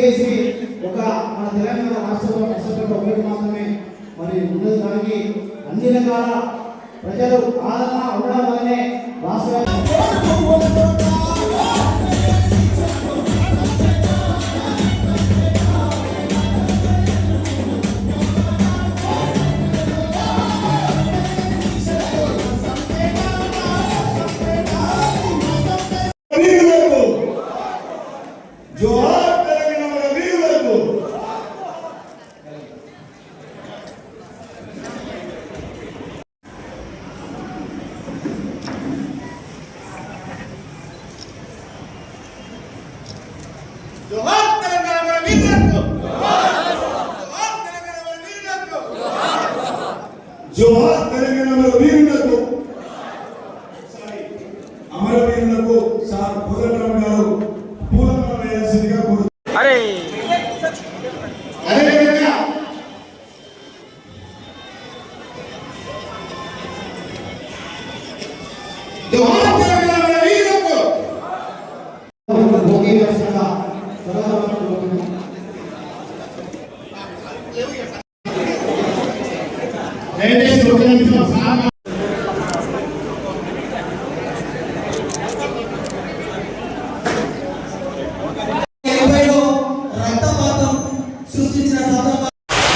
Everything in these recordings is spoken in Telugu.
చేసి ఒక మన తెలంగాణ రాష్ట్రంలో కష్టపడ్డ ఒకటి మాత్రమే మరి ఉన్నది. దానికి అన్ని రకాల ప్రజలు ఆదరణ ఉండడం వల్లనే రాష్ట్ర జోహార్ తెలంగాణ వీరులకు అమరవీరులకు సార్ కోదండరామ్ గారు పూలమాల వేయాల్సిందిగా కోరుతున్నారు. జోహార్ తెలంగాణ వీరులకు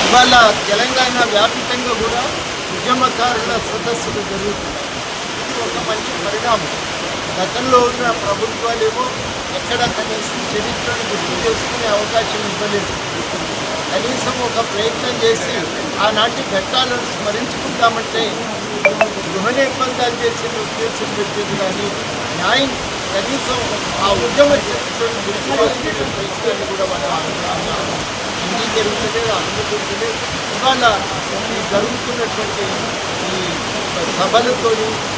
ఇవాళ తెలంగాణ వ్యాప్తంగా కూడా ఉద్యమకారుల సదస్సులు జరుగుతుంది. ఇది ఒక మంచి పరిణామం. గతంలో ఉన్న ప్రభుత్వాలేమో ఎక్కడ కనీసం చరిత్రను గుర్తు చేసుకునే అవకాశం ఇవ్వలేదు. కనీసం ఒక ప్రయత్నం చేసి ఆనాటి ఘట్టాలను స్మరించుకుంటామంటే గృహ నిర్బంధాలు చేసిన ఉద్దేశం పెట్టేది, కానీ న్యాయం కనీసం ఆ ఉద్యమ చరిత్రను గుర్తు చేసుకునే ప్రయత్నాన్ని కూడా మనం అంగీకరించలేదు, అనుమతించలేదు. ఇవాళ ఈ జరుగుతున్నటువంటి ఈ సభలతో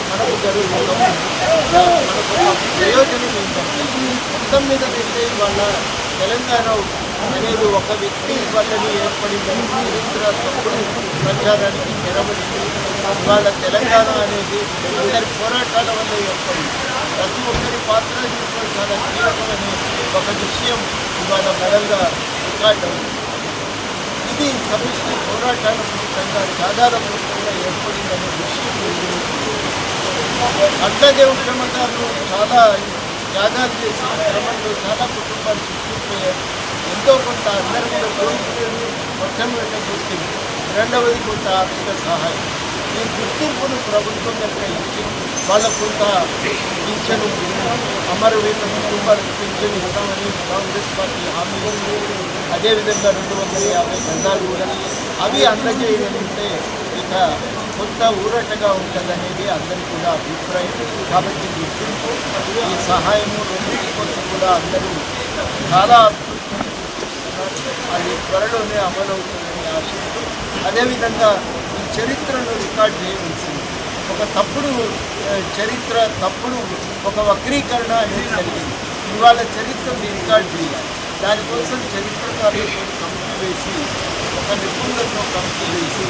మనకు మనకు ప్రయోజనం ఏంటంటే మొత్తం మీద అయితే ఇవాళ తెలంగాణ అనేది ఒక వ్యక్తి వల్లని ఏర్పడిందని చరిత్ర తప్పుడు ప్రచారానికి తెరబడింది. ఇవాళ తెలంగాణ అనేది అందరి పోరాటాల వల్ల ఏర్పడింది. ప్రతి ఒక్కరి పాత్ర చాలా కీలకమని ఒక విషయం ఇవాళ బలంగా రికార్డు. ఇది సమిష్టి పోరాటాల ఫలితంగా ఆధారపూర్వకంగా ఏర్పడిందనే విషయం. అట్లాగే ఉద్యమకారులు చాలా త్యాగాలు చేసిన క్రమంలో చాలా కుటుంబాలు చుట్టుకుపోయారు. ఎంతో కొంత అందరి మీద కోరుకునేది మొట్టమొదటి తీసుకెళ్ళి, రెండవది కొంత ఆర్థిక సహాయం. ఈ గుర్తింపును ప్రభుత్వం యొక్క ఇచ్చి వాళ్ళకు కొంత పింఛను అమరవీరుల కుటుంబాలకు పింఛను ఇస్తామని కాంగ్రెస్ పార్టీ హామీ ఉంది. అదేవిధంగా 250 గంధాలు కూడా అవి అందజేయగలిగితే ఇక కొంత ఊరటగా ఉంటుందనేది అందరికీ కూడా అభిప్రాయం. కాబట్టి గుర్తింపు ఈ సహాయము రెండింటి కోసం కూడా అందరూ చాలా అది త్వరలోనే అమలవుతుందని ఆశిస్తూ, అదేవిధంగా ఈ చరిత్రను రికార్డ్ చేయవలసింది. ఒక తప్పుడు చరిత్ర, తప్పుడు ఒక వక్రీకరణ అనేది జరిగింది. ఇవాళ చరిత్రను రికార్డ్ చేయాలి. దానికోసం చరిత్రకారులతో కమిటీ వేసి, ఒక నిపుణులతో కమిటీ వేసి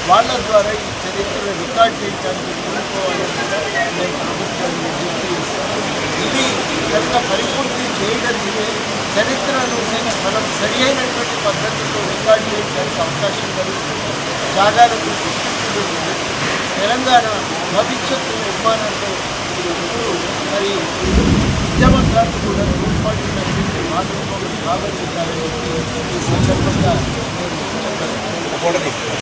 వాళ్ళ ద్వారా ఈ చరిత్రను రికార్డ్ చేయడానికి కోరుకోవాలని నేను ప్రభుత్వాన్ని గుర్తిస్తాను. ఇది కనుక పరిపూర్తి చేయగలిగితే చరిత్రను మనం సరి అయినటువంటి పద్ధతిలో రికార్డ్ చేయడానికి అవకాశం కలుగుతుంది. జాగాలకు తెలంగాణ భవిష్యత్తు నిర్మాణంలో మరి ఉద్యమకారులు కూడా తోడ్పాటున్నటువంటి భాగస్వాములు కాగలుగుతారని ఈ సందర్భంగా